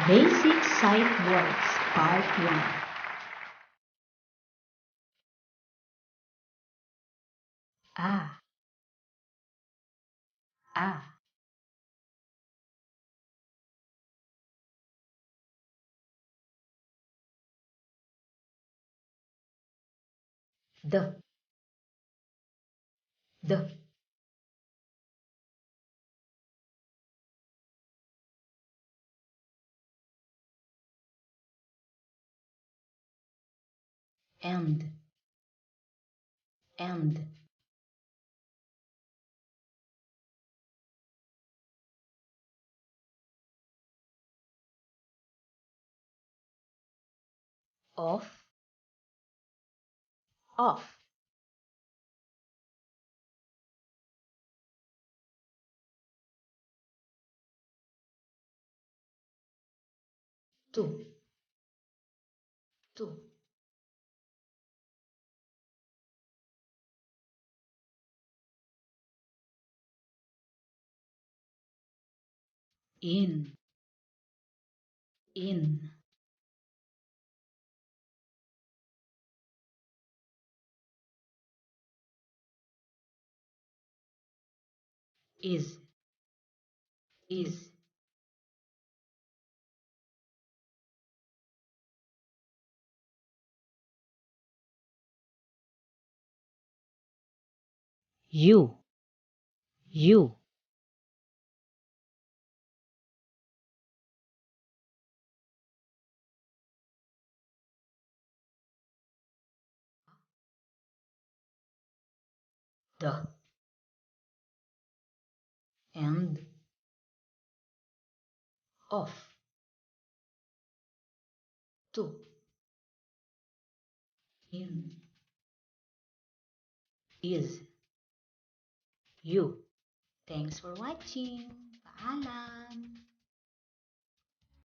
Basic Sight Words Part 1. Ah, ah, the, and, and, off, off, to, to, in, in, is, you, you, the, and, off, to, in, is, you. Thanks for watching. Paalam!